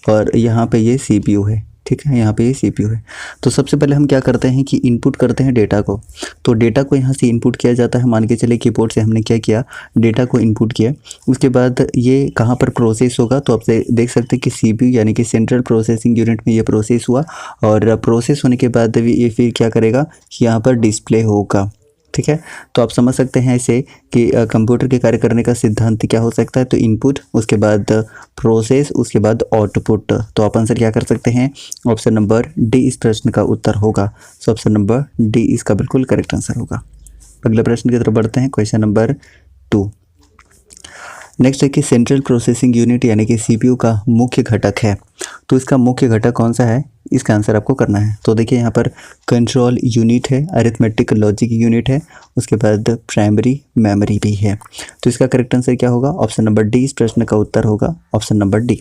और यहाँ पे ये सीपीयू है। ठीक है, यहाँ पे ये सीपीयू है। तो सबसे पहले हम क्या करते हैं कि इनपुट करते हैं डेटा को। तो डेटा को यहाँ से इनपुट किया जाता है, मान के चले कीबोर्ड से हमने क्या किया, डेटा को इनपुट किया। उसके बाद ये कहाँ पर प्रोसेस होगा, तो आप देख सकते हैं कि सीपीयू यानी कि सेंट्रल प्रोसेसिंग यूनिट में ये प्रोसेस हुआ, और प्रोसेस होने के बाद ये फिर क्या करेगा कि यहाँ पर डिस्प्ले होगा। ठीक है, तो आप समझ सकते हैं इसे कि कंप्यूटर के कार्य करने का सिद्धांत क्या हो सकता है, तो इनपुट, उसके बाद प्रोसेस, उसके बाद आउटपुट। तो आप आंसर क्या कर सकते हैं, ऑप्शन नंबर डी इस प्रश्न का उत्तर होगा। सो ऑप्शन नंबर डी इसका बिल्कुल करेक्ट आंसर होगा। अगले प्रश्न की तरफ बढ़ते हैं, क्वेश्चन नंबर 2। नेक्स्ट है कि सेंट्रल प्रोसेसिंग यूनिट यानी कि सीपीयू का मुख्य घटक है, तो इसका मुख्य घटक कौन सा है, इसका आंसर आपको करना है। तो देखिए यहाँ पर कंट्रोल यूनिट है, अरिथमेटिक लॉजिक यूनिट है, उसके बाद प्राइमरी मेमोरी भी है। तो इसका करेक्ट आंसर क्या होगा, ऑप्शन नंबर डी इस प्रश्न का उत्तर होगा, ऑप्शन नंबर डी।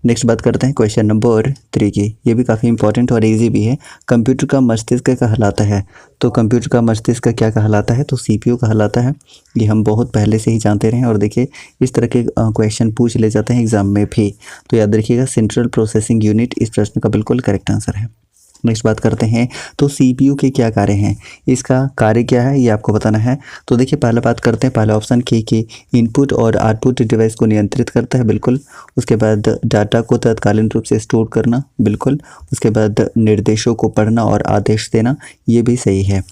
नेक्स्ट बात करते हैं क्वेश्चन नंबर 3 की, ये भी काफ़ी इंपॉर्टेंट और इजी भी है। कंप्यूटर का मस्तिष्क कहलाता है, तो कंप्यूटर का मस्तिष्क क्या कहलाता है, तो सीपीयू कहलाता है। ये हम बहुत पहले से ही जानते रहे, और देखिए इस तरह के क्वेश्चन पूछ ले जाते हैं एग्जाम में भी। तो याद रखिएगा सेंट्रल प्रोसेसिंग यूनिट इस प्रश्न का बिल्कुल करेक्ट आंसर है। नेक्स्ट बात करते हैं, तो सीपीयू के क्या कार्य हैं, इसका कार्य क्या है ये आपको बताना है। तो देखिए पहला बात करते हैं, पहला ऑप्शन की इनपुट और आउटपुट डिवाइस को नियंत्रित करता है, बिल्कुल। उसके बाद डाटा को तत्कालीन रूप से स्टोर करना, बिल्कुल। उसके बाद निर्देशों को पढ़ना और आदेश देना, ये भी सही है।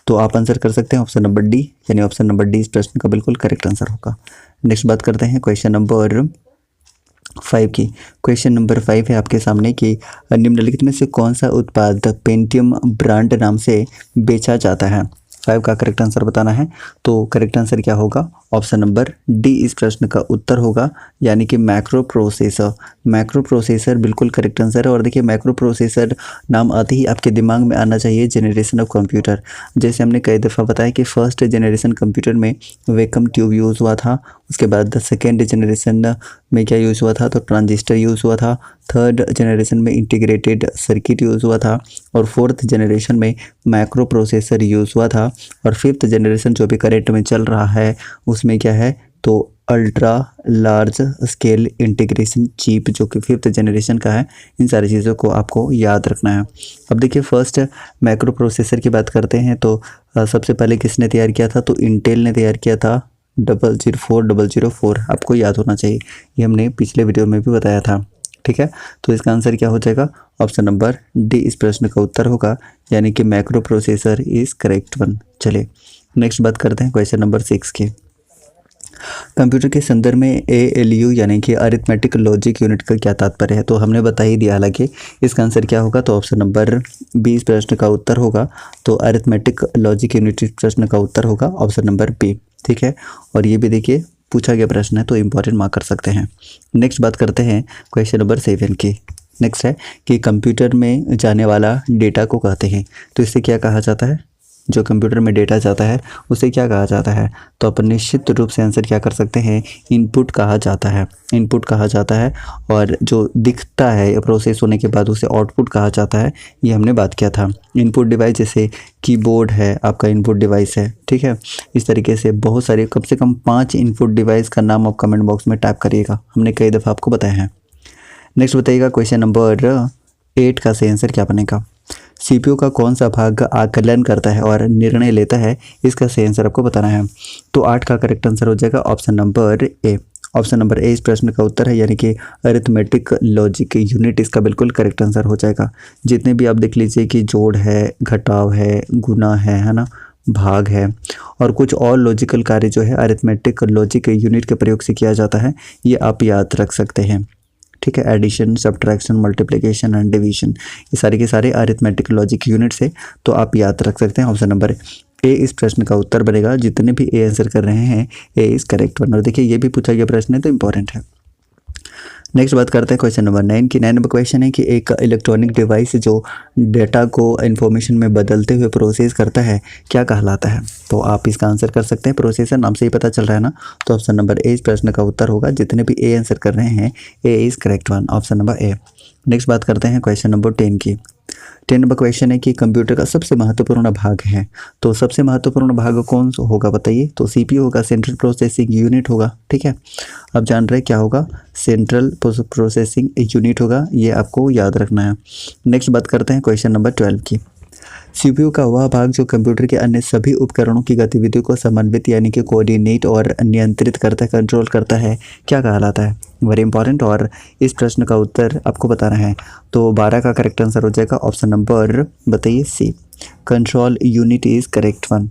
तो आप आंसर कर सकते हैं ऑप्शन नंबर डी, यानी ऑप्शन नंबर डी इस प्रश्न का बिल्कुल करेक्ट आंसर होगा। नेक्स्ट बात करते हैं क्वेश्चन नंबर 5 की। क्वेश्चन नंबर 5 है आपके सामने कि निम्नलिखित में से कौन सा उत्पाद पेंटियम ब्रांड नाम से बेचा जाता है। 5 का करेक्ट आंसर बताना है। तो करेक्ट आंसर क्या होगा, ऑप्शन नंबर डी इस प्रश्न का उत्तर होगा, यानी कि मैक्रो प्रोसेसर। मैक्रो प्रोसेसर बिल्कुल करेक्ट आंसर है। और देखिए मैक्रो प्रोसेसर नाम आते ही आपके दिमाग में आना चाहिए जनरेशन ऑफ कंप्यूटर। जैसे हमने कई दफ़ा बताया कि फर्स्ट जनरेशन कंप्यूटर में वैक्यूम ट्यूब यूज़ हुआ था, उसके बाद सेकेंड जनरेशन में क्या यूज़ हुआ था, तो ट्रांजिस्टर यूज़ हुआ था, थर्ड जनरेशन में इंटीग्रेटेड सर्किट यूज़ हुआ था, और फोर्थ जनरेशन में माइक्रो प्रोसेसर यूज़ हुआ था, और फिफ्थ जनरेशन जो भी करेंट में चल रहा है उसमें क्या है, तो ultra large scale integration chip जो कि फिफ्थ जनरेशन का है। इन सारी चीज़ों को आपको याद रखना है। अब देखिए फर्स्ट माइक्रो प्रोसेसर की बात करते हैं, तो सबसे पहले किसने तैयार किया था, तो इंटेल ने तैयार किया था 004004, आपको याद होना चाहिए, ये हमने पिछले वीडियो में भी बताया था। ठीक है, तो इसका आंसर क्या हो जाएगा, ऑप्शन नंबर डी इस प्रश्न का उत्तर होगा, यानी कि micro processor is correct one. चलिए नेक्स्ट बात करते हैं क्वेश्चन नंबर 6 की। कंप्यूटर के संदर्भ में ALU यानी कि अरिथमेटिक लॉजिक यूनिट का क्या तात्पर्य है, तो हमने बता ही दिया, हालांकि इसका आंसर क्या होगा, तो ऑप्शन नंबर बी इस प्रश्न का उत्तर होगा। तो अरिथमेटिक लॉजिक यूनिट इस प्रश्न का उत्तर होगा, ऑप्शन नंबर बी। ठीक है, और ये भी देखिए पूछा गया प्रश्न है, तो इंपॉर्टेंट मार्क कर सकते हैं। नेक्स्ट बात करते हैं क्वेश्चन नंबर 7 की। नेक्स्ट है कि कंप्यूटर में जाने वाला डेटा को कहते हैं, तो इससे क्या कहा जाता है, जो कंप्यूटर में डेटा जाता है उसे क्या कहा जाता है? तो अपन निश्चित रूप से आंसर क्या कर सकते हैं, इनपुट कहा जाता है, इनपुट कहा जाता है। और जो दिखता है प्रोसेस होने के बाद उसे आउटपुट कहा जाता है, ये हमने बात किया था। इनपुट डिवाइस जैसे कीबोर्ड है आपका इनपुट डिवाइस है, ठीक है। इस तरीके से बहुत सारे, कम से कम 5 इनपुट डिवाइस का नाम आप कमेंट बॉक्स में टाइप करिएगा, हमने कई दफ़ा आपको बताया है। नेक्स्ट बताइएगा क्वेश्चन नंबर 8 का सही आंसर क्या बनेगा? सीपीयू का कौन सा भाग आकलन करता है और निर्णय लेता है, इसका सही आंसर आपको बताना है। तो 8 का करेक्ट आंसर हो जाएगा ऑप्शन नंबर ए। ऑप्शन नंबर ए इस प्रश्न का उत्तर है, यानी कि अरिथमेटिक लॉजिक यूनिट इसका बिल्कुल करेक्ट आंसर हो जाएगा। जितने भी आप देख लीजिए कि जोड़ है, घटाव है, गुना है ना, भाग है, और कुछ और लॉजिकल कार्य जो है अरिथमेटिक लॉजिक यूनिट के प्रयोग से किया जाता है, ये आप याद रख सकते हैं, ठीक है। Addition, subtraction, multiplication and division, ये सारे के सारे अरिथमेटिक लॉजिक यूनिट्स है, तो आप याद रख सकते हैं। ऑप्शन नंबर ए इस प्रश्न का उत्तर बनेगा। जितने भी ए आंसर कर रहे हैं, ए इज करेक्ट वन। और देखिए ये भी पूछा गया प्रश्न है तो इंपॉर्टेंट है। नेक्स्ट बात करते हैं क्वेश्चन नंबर 9 की। 9 नंबर क्वेश्चन है कि एक इलेक्ट्रॉनिक डिवाइस जो डेटा को इन्फॉर्मेशन में बदलते हुए प्रोसेस करता है, क्या कहलाता है? तो आप इसका आंसर कर सकते हैं, प्रोसेसर नाम से ही पता चल रहा है ना। तो ऑप्शन नंबर ए इस प्रश्न का उत्तर होगा। जितने भी ए आंसर कर रहे हैं, A is correct one, option number A. Next बात करते हैं क्वेश्चन नंबर 10 की। 10 नंबर क्वेश्चन है कि कंप्यूटर का सबसे महत्वपूर्ण भाग है, तो सबसे महत्वपूर्ण भाग कौन सा होगा बताइए? तो सीपीयू होगा, सेंट्रल प्रोसेसिंग यूनिट होगा, ठीक है। अब जान रहे क्या होगा, सेंट्रल प्रोसेसिंग यूनिट होगा, ये आपको याद रखना है। नेक्स्ट बात करते हैं क्वेश्चन नंबर 12 की। सीपीयू का वह भाग जो कंप्यूटर के अन्य सभी उपकरणों की गतिविधियों को समन्वित यानी कि कोऑर्डिनेट और नियंत्रित करता है, कंट्रोल करता है, क्या कहलाता है? वेरी इंपॉर्टेंट, और इस प्रश्न का उत्तर आपको बताना है। तो 12 का करेक्ट आंसर हो जाएगा ऑप्शन नंबर बताइए C, control unit is correct one.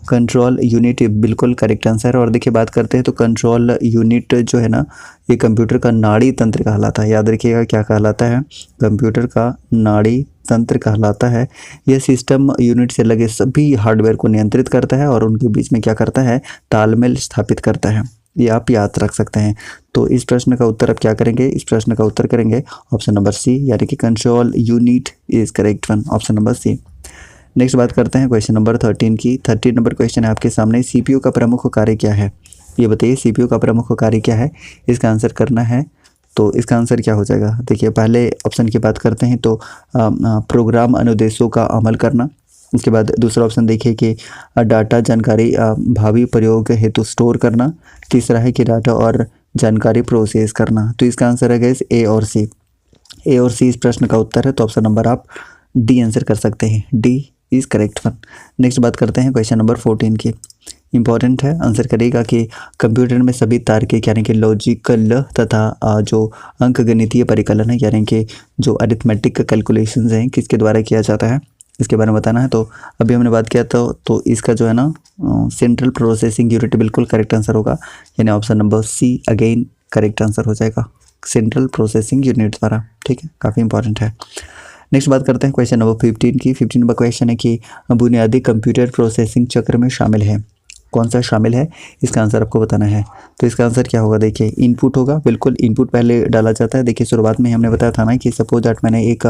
Control unit बिल्कुल करेक्ट आंसर है। और देखिए बात करते हैं तो कंट्रोल यूनिट जो है ना, ये कंप्यूटर का नाड़ी तंत्र कहलाता है। याद रखिएगा क्या कहलाता है, कंप्यूटर का नाड़ी तंत्र कहलाता है। यह सिस्टम यूनिट से लगे सभी हार्डवेयर को नियंत्रित करता है और उनके बीच में क्या करता है, तालमेल स्थापित करता है। ये आप याद रख सकते हैं। तो इस प्रश्न का उत्तर आप क्या करेंगे, इस प्रश्न का उत्तर करेंगे ऑप्शन नंबर सी, यानी कि control unit is correct one, option number C. Next बात करते हैं क्वेश्चन नंबर 13 की। 13 नंबर क्वेश्चन है आपके सामने, सीपीयू का प्रमुख कार्य क्या है? ये बताइए सीपीयू का प्रमुख कार्य क्या है, इसका आंसर करना है। तो इसका आंसर क्या हो जाएगा? देखिए पहले ऑप्शन की बात करते हैं तो प्रोग्राम अनुदेशों का अमल करना। उसके बाद दूसरा ऑप्शन देखिए कि डाटा जानकारी भावी प्रयोग हेतु स्टोर करना। तीसरा है कि डाटा और जानकारी प्रोसेस करना। तो इसका आंसर है गाइस ए और सी। ए और सी इस प्रश्न का उत्तर है, तो ऑप्शन नंबर आप डी आंसर कर सकते हैं, D is correct one. Next बात करते हैं क्वेश्चन नंबर 14 की। इंपॉर्टेंट है, आंसर करेगा कि कंप्यूटर में सभी तार्किक यानी कि लॉजिकल तथा जो अंकगणितीय परिकलन है यानी कि जो अरिथमेटिक कैलकुलेशंस हैं किसके द्वारा किया जाता है, इसके बारे में बताना है। तो अभी हमने बात किया तो इसका जो है ना सेंट्रल प्रोसेसिंग यूनिट बिल्कुल करेक्ट आंसर होगा, यानी option number C again correct answer हो जाएगा, सेंट्रल प्रोसेसिंग यूनिट द्वारा, ठीक है, काफ़ी इंपॉर्टेंट है। नेक्स्ट बात करते हैं क्वेश्चन नंबर 15 की। 15 नंबर क्वेश्चन है कि बुनियादी कंप्यूटर प्रोसेसिंग चक्र में शामिल है, कौन सा शामिल है, इसका आंसर आपको बताना है। तो इसका आंसर क्या होगा, देखिए इनपुट होगा, बिल्कुल इनपुट पहले डाला जाता है। देखिए शुरुआत में हमने बताया था ना कि सपोज दैट मैंने एक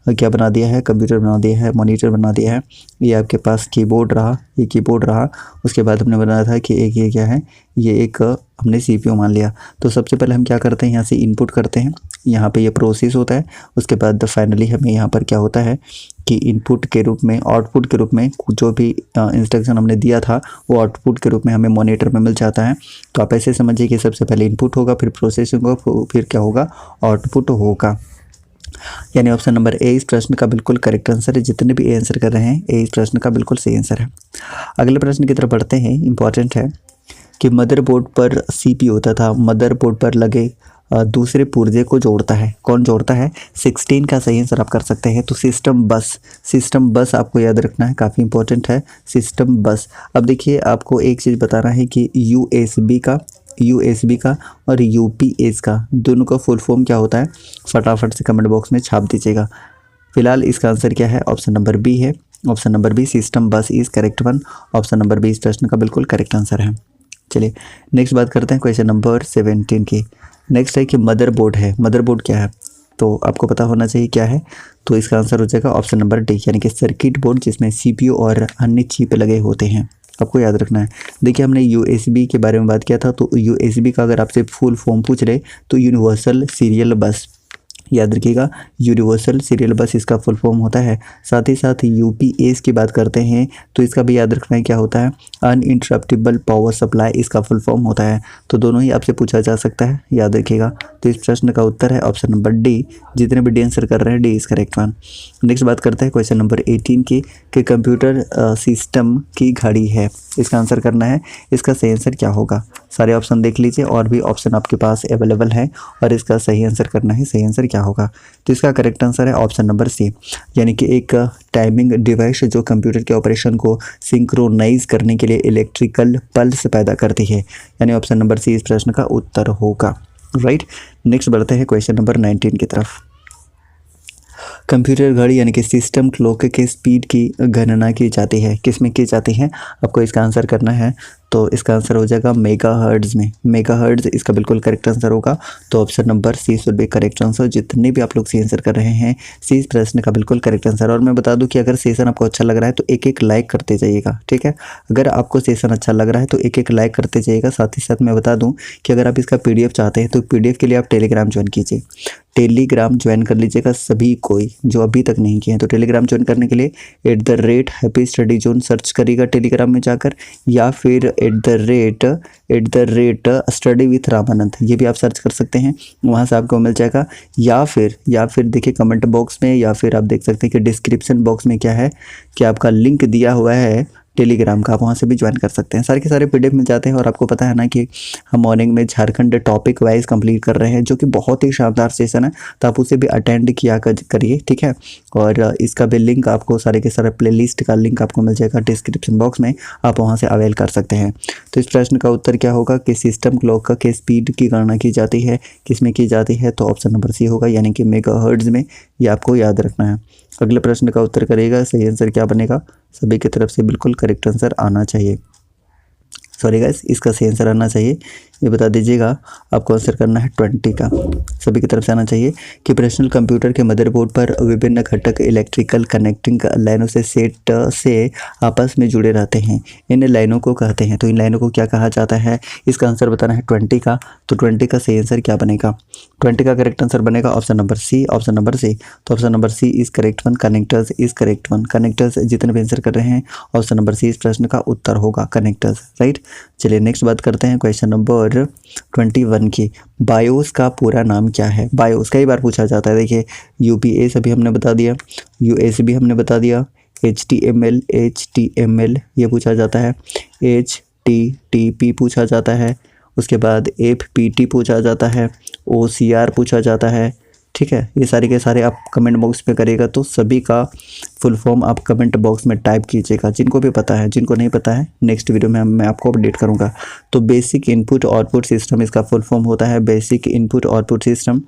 क्या बना दिया है, कंप्यूटर बना दिया है, मॉनिटर बना दिया है, ये आपके पास कीबोर्ड रहा, ये कीबोर्ड रहा। उसके बाद हमने बनाया था कि एक ये क्या है, ये एक हमने सीपीयू मान लिया। तो सबसे पहले हम क्या करते हैं, यहाँ से इनपुट करते हैं, यहाँ पे ये प्रोसेस होता है। उसके बाद फाइनली हमें यहाँ पर क्या होता है कि इनपुट के रूप में, आउटपुट के रूप में जो भी इंस्ट्रक्शन हमने दिया था वो आउटपुट के रूप में हमें मॉनिटर में मिल जाता है। तो आप ऐसे समझिए कि सबसे पहले इनपुट होगा, फिर प्रोसेसिंग होगा, फिर क्या होगा, आउटपुट होगा। यानी ऑप्शन नंबर ए इस प्रश्न का बिल्कुल करेक्ट आंसर है। जितने भी ए आंसर कर रहे हैं, ए इस प्रश्न का बिल्कुल सही आंसर है। अगले प्रश्न की तरफ बढ़ते हैं। इंपॉर्टेंट है कि मदरबोर्ड पर सीपीयू तथा मदरबोर्ड पर लगे दूसरे पुर्जे को जोड़ता है, कौन जोड़ता है? 16 का सही आंसर आप कर सकते हैं। तो सिस्टम बस, सिस्टम बस आपको याद रखना है, काफ़ी इंपॉर्टेंट है सिस्टम बस। अब देखिए आपको एक चीज़ बताना है कि यूएसबी का और यूपीएस का दोनों का फुल फॉर्म क्या होता है, फटाफट से कमेंट बॉक्स में छाप दीजिएगा। फिलहाल इसका आंसर क्या है, ऑप्शन नंबर बी है, option number B system bus is correct one, option number B इस प्रश्न का बिल्कुल करेक्ट आंसर है। चलिए नेक्स्ट बात करते हैं क्वेश्चन नंबर 17 की। नेक्स्ट है कि मदरबोर्ड है, मदरबोर्ड क्या है? तो आपको पता होना चाहिए क्या है। तो इसका आंसर हो जाएगा ऑप्शन नंबर डी, यानी कि सर्किट बोर्ड जिसमें सीपीयू और अन्य चिप लगे होते हैं, आपको याद रखना है। देखिए हमने यूएसबी के बारे में बात किया था, तो यूएसबी का अगर आपसे फुल फॉर्म पूछ रहे तो यूनिवर्सल सीरियल बस, याद रखिएगा यूनिवर्सल सीरियल बस इसका फुल फॉर्म होता है। साथ ही साथ यूपीएस की बात करते हैं तो इसका भी याद रखना है क्या होता है, अनइंटरप्टेबल पावर सप्लाई इसका फुल फॉर्म होता है। तो दोनों ही आपसे पूछा जा सकता है, याद रखिएगा। तो इस प्रश्न का उत्तर है ऑप्शन नंबर डी, जितने भी डी आंसर कर रहे हैं D is correct one. Next बात करते हैं क्वेश्चन नंबर 18 की, कि कंप्यूटर सिस्टम की घड़ी है, इसका आंसर करना है। इसका सही आंसर क्या होगा, सारे ऑप्शन देख लीजिए, और भी ऑप्शन आपके पास अवेलेबल है, और इसका सही आंसर करना है। सही आंसर क्या होगा, तो इसका करेक्ट आंसर है ऑप्शन नंबर सी, यानी कि एक टाइमिंग डिवाइस जो कंप्यूटर के ऑपरेशन को सिंक्रोनाइज करने के लिए इलेक्ट्रिकल पल्स पैदा करती है, यानी ऑप्शन नंबर सी इस प्रश्न का उत्तर होगा। राइट, नेक्स्ट बढ़ते हैं क्वेश्चन नंबर 19 की तरफ। कंप्यूटर घड़ी यानी कि सिस्टम क्लॉक के स्पीड की गणना की जाती है, किस में की जाती है, आपको इसका आंसर करना है। तो इसका आंसर हो जाएगा मेगाहर्ट्ज़ में, मेगाहर्ट्ज़ इसका बिल्कुल करेक्ट आंसर होगा। तो option number C should be correct answer. जितने भी आप लोग सी आंसर कर रहे हैं, सी इस प्रश्न का बिल्कुल करेक्ट आंसर। और मैं बता दूं कि अगर सेशन आपको अच्छा लग रहा है तो एक एक लाइक करते जाइएगा, ठीक है। अगर आपको सेशन अच्छा लग रहा है तो एक एक लाइक करते जाइएगा। साथ ही साथ मैं बता दूं कि अगर आप इसका PDF चाहते हैं तो PDF के लिए आप टेलीग्राम ज्वाइन कीजिए, टेलीग्राम ज्वाइन कर लीजिएगा सभी कोई जो अभी तक नहीं किए हैं। तो टेलीग्राम ज्वाइन करने के लिए @हैप्पी स्टडी जोन सर्च करिएगा टेलीग्राम में जाकर, या फिर @ स्टडी विथ रामानंद, ये भी आप सर्च कर सकते हैं, वहाँ से आपको मिल जाएगा। या फिर देखिए कमेंट बॉक्स में, या फिर आप देख सकते हैं कि डिस्क्रिप्शन बॉक्स में क्या है कि आपका लिंक दिया हुआ है टेलीग्राम का, आप वहाँ से भी ज्वाइन कर सकते हैं। सारे के सारे PDF मिल जाते हैं। और आपको पता है ना कि हम मॉर्निंग में झारखंड टॉपिक वाइज कंप्लीट कर रहे हैं, जो कि बहुत ही शानदार सेशन है, तो आप उसे भी अटेंड किया करिए, ठीक है। और इसका भी लिंक आपको, सारे के सारे प्लेलिस्ट का लिंक आपको मिल जाएगा डिस्क्रिप्शन बॉक्स में, आप वहाँ से अवेल कर सकते हैं। तो इस प्रश्न का उत्तर क्या होगा कि सिस्टम क्लॉक के स्पीड की गणना की जाती है, किस में की जाती है, तो ऑप्शन नंबर सी होगा, यानी कि मेगाहर्ट्ज़ में। ये आपको याद रखना है। अगले प्रश्न का उत्तर करेगा, सही आंसर क्या बनेगा, सभी की तरफ से बिल्कुल करेक्ट आंसर आना चाहिए। सॉरी गाइस, इसका सही आंसर आना चाहिए, ये बता दीजिएगा। आपको आंसर करना है 20 का, सभी की तरफ से आना चाहिए। कि पर्सनल कंप्यूटर के मदरबोर्ड पर विभिन्न घटक इलेक्ट्रिकल कनेक्टिंग लाइनों से सेट से आपस में जुड़े रहते हैं, इन लाइनों को कहते हैं। तो इन लाइनों को क्या कहा जाता है, इसका आंसर बताना है 20 का। तो 20 का सही आंसर क्या बनेगा, 20 का करेक्ट आंसर बनेगा option number C, option number C. तो option number C is correct one, connectors is correct one. Connectors जितने भी आंसर कर रहे हैं, ऑप्शन नंबर सी इस प्रश्न का उत्तर होगा, कनेक्टर्स। राइट, चलिए नेक्स्ट बात करते हैं क्वेश्चन नंबर 21 की। बायोस का पूरा नाम क्या है, बायोस कई बार पूछा जाता है। देखिए UPS अभी हमने बता दिया, USB हमने बता दिया, HTML ये पूछा जाता है, HTTP पूछा जाता है, उसके बाद FPT पूछा जाता है, OCR पूछा जाता है, ठीक है। ये सारे के सारे आप कमेंट बॉक्स में करिएगा, तो सभी का फुल फॉर्म आप कमेंट बॉक्स में टाइप कीजिएगा, जिनको भी पता है। जिनको नहीं पता है नेक्स्ट वीडियो में मैं आपको अपडेट करूंगा। तो बेसिक इनपुट आउटपुट सिस्टम इसका फुल फॉर्म होता है, बेसिक इनपुट आउटपुट सिस्टम,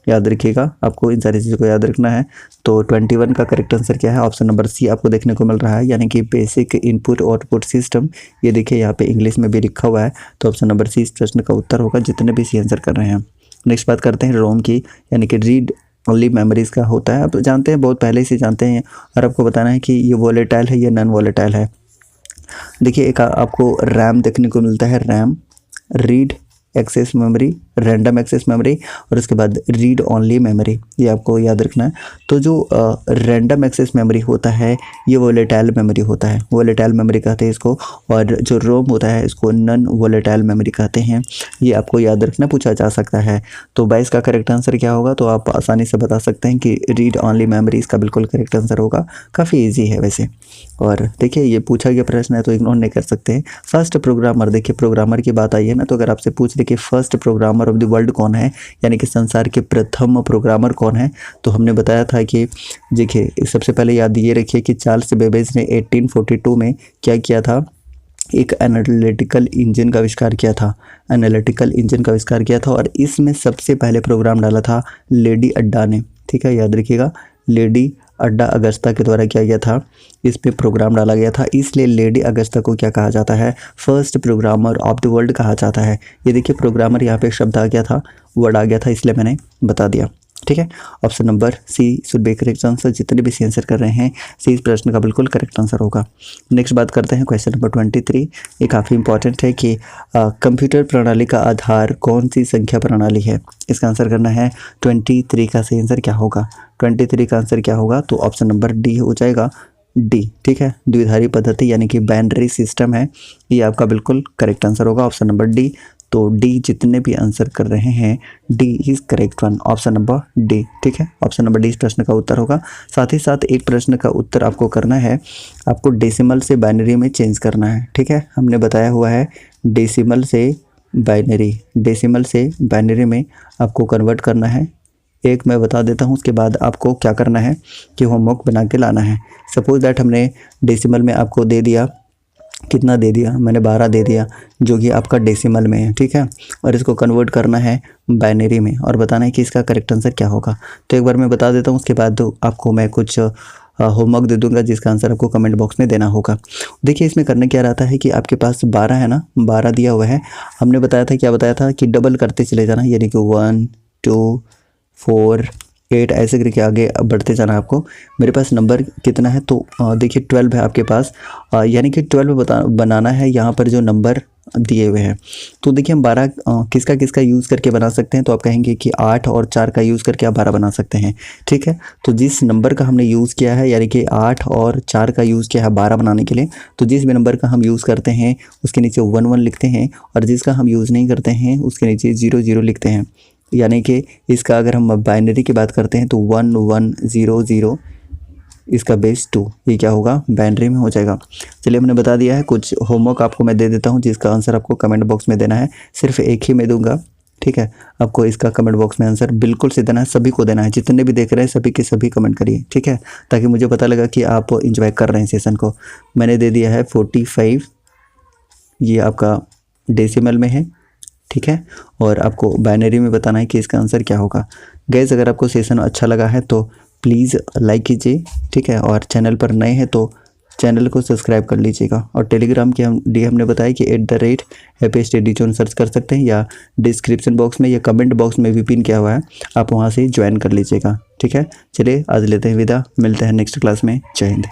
याद रखिएगा, आपको इन सारी चीज़ों को याद रखना है। तो 21 का करेक्ट आंसर क्या है, ऑप्शन नंबर सी आपको देखने को मिल रहा है, यानी कि बेसिक इनपुट आउटपुट सिस्टम। ये देखिए यहाँ पे इंग्लिश में भी लिखा हुआ है, तो ऑप्शन नंबर सी इस प्रश्न का उत्तर होगा, जितने भी सी आंसर कर रहे हैं। नेक्स्ट बात करते हैं रोम की, यानी कि रीड ओनली मेमोरीज का होता है। आप जानते हैं, बहुत पहले से जानते हैं, और आपको बताना है कि ये वॉलेटाइल है या नॉन वॉलेटाइल है। देखिए एक आपको रैम देखने को मिलता है, RAM, read access memory, random access memory, और उसके बाद रीड ओनली मेमोरी, ये आपको याद रखना है। तो जो रैंडम एक्सेस मेमोरी होता है ये वॉलेटाइल मेमोरी होता है, वॉलेटाइल मेमोरी कहते हैं इसको। और जो रोम होता है इसको नॉन वॉलेटाइल मेमोरी कहते हैं, ये आपको याद रखना, पूछा जा सकता है। तो 22 का करेक्ट आंसर क्या होगा, तो आप आसानी से बता सकते हैं कि रीड ओनली मेमोरी इसका बिल्कुल करेक्ट आंसर होगा। काफ़ी ईजी है वैसे। और देखिए ये पूछा गया प्रश्न है तो इग्नोर नहीं कर सकते हैं। फर्स्ट प्रोग्रामर, देखिए प्रोग्रामर की बात आई है ना, तो अगर आपसे पूछ दे कि first programmer of the world कौन है, यानी कि संसार के प्रथम प्रोग्रामर कौन है, तो हमने बताया था कि देखिए सबसे पहले याद ये रखिए कि चार्ल्स बेबेज ने 1842 में क्या किया था, एक एनालिटिकल इंजन का आविष्कार किया था, एनालिटिकल इंजन का आविष्कार किया था। और इसमें सबसे पहले प्रोग्राम डाला था लेडी अड्डा ने, ठीक है, याद रखिएगा, लेडी अड्डा अगस्ता के द्वारा किया गया था, इस पे प्रोग्राम डाला गया था। इसलिए लेडी अगस्ता को क्या कहा जाता है, first programmer of the world कहा जाता है। ये देखिए प्रोग्रामर यहाँ पे शब्द आ गया था, वर्ड आ गया था, इसलिए मैंने बता दिया। ठीक है, option number C should be correct answer. जितने भी सी आंसर कर रहे हैं सी इस प्रश्न का बिल्कुल करेक्ट आंसर होगा। नेक्स्ट बात करते हैं क्वेश्चन नंबर 23। ये काफ़ी इंपॉर्टेंट है कि कंप्यूटर प्रणाली का आधार कौन सी संख्या प्रणाली है। इसका आंसर करना है 23 का सही आंसर क्या होगा। 23 का आंसर क्या होगा, तो ऑप्शन नंबर डी हो जाएगा, डी। ठीक है, द्विधारी पद्धति यानी कि बाइनरी सिस्टम है, ये आपका बिल्कुल करेक्ट आंसर होगा, ऑप्शन नंबर डी। तो डी जितने भी आंसर कर रहे हैं D is correct one, option number D. ठीक है, ऑप्शन नंबर डी इस प्रश्न का उत्तर होगा। साथ ही साथ एक प्रश्न का उत्तर आपको करना है, आपको डेसिमल से बाइनरी में चेंज करना है। ठीक है, हमने बताया हुआ है डेसिमल से बाइनरी में आपको कन्वर्ट करना है। एक मैं बता देता हूँ, उसके बाद आपको क्या करना है कि होमवर्क बना के लाना है। सपोज दैट हमने डेसिमल में आपको दे दिया, कितना दे दिया, मैंने 12 दे दिया, जो कि आपका डेसिमल में है। ठीक है, और इसको कन्वर्ट करना है बाइनरी में और बताना है कि इसका करेक्ट आंसर क्या होगा। तो एक बार मैं बता देता हूँ, उसके बाद आपको मैं कुछ होमवर्क दे दूंगा जिसका आंसर आपको कमेंट बॉक्स में देना होगा। देखिए इसमें करने क्या रहता है कि आपके पास 12 है ना, 12 दिया हुआ है। हमने बताया था, क्या बताया था कि डबल करते चले जाना, यानी कि 1 2 4 8 ऐसे करके आगे बढ़ते जाना आपको। मेरे पास नंबर कितना है, तो देखिए 12 है आपके पास, यानी कि 12 बनाना है यहाँ पर जो नंबर दिए हुए हैं। तो देखिए हम 12 किसका किसका यूज़ करके बना सकते हैं, तो आप कहेंगे कि 8 और 4 का यूज़ करके आप 12 बना सकते हैं। ठीक है, तो जिस नंबर का हमने यूज़ किया है, यानी कि 8 और 4 का यूज़ किया है 12 बनाने के लिए, तो जिस भी नंबर का हम यूज़ करते हैं उसके नीचे 1 1 लिखते हैं, और जिसका हम यूज़ नहीं करते हैं उसके नीचे 0 0 लिखते हैं। यानी कि इसका अगर हम बाइनरी की बात करते हैं तो 1 1 0 0, इसका बेस 2, ये क्या होगा, बाइनरी में हो जाएगा। चलिए हमने बता दिया है। कुछ होमवर्क आपको मैं दे देता हूँ जिसका आंसर आपको कमेंट बॉक्स में देना है, सिर्फ एक ही मैं दूंगा। ठीक है, आपको इसका कमेंट बॉक्स में आंसर बिल्कुल से देना है, सभी को देना है, जितने भी देख रहे हैं सभी के सभी कमेंट करिए। ठीक है, ताकि मुझे पता लगा कि आप इंजॉय कर रहे हैं सेशन को। मैंने दे दिया है 45, ये आपका डेसिमल में है। ठीक है, और आपको बाइनरी में बताना है कि इसका आंसर क्या होगा। गाइस अगर आपको सेशन अच्छा लगा है तो प्लीज़ लाइक कीजिए। ठीक है, और चैनल पर नए हैं तो चैनल को सब्सक्राइब कर लीजिएगा। और टेलीग्राम की हमने बताया कि @happystudyzone सर्च कर सकते हैं, या डिस्क्रिप्शन बॉक्स में या कमेंट बॉक्स में भी पिन किया हुआ है, आप वहाँ से ज्वाइन कर लीजिएगा। ठीक है, चलिए आज लेते हैं विदा, मिलते हैं नेक्स्ट क्लास में। जय हिंद।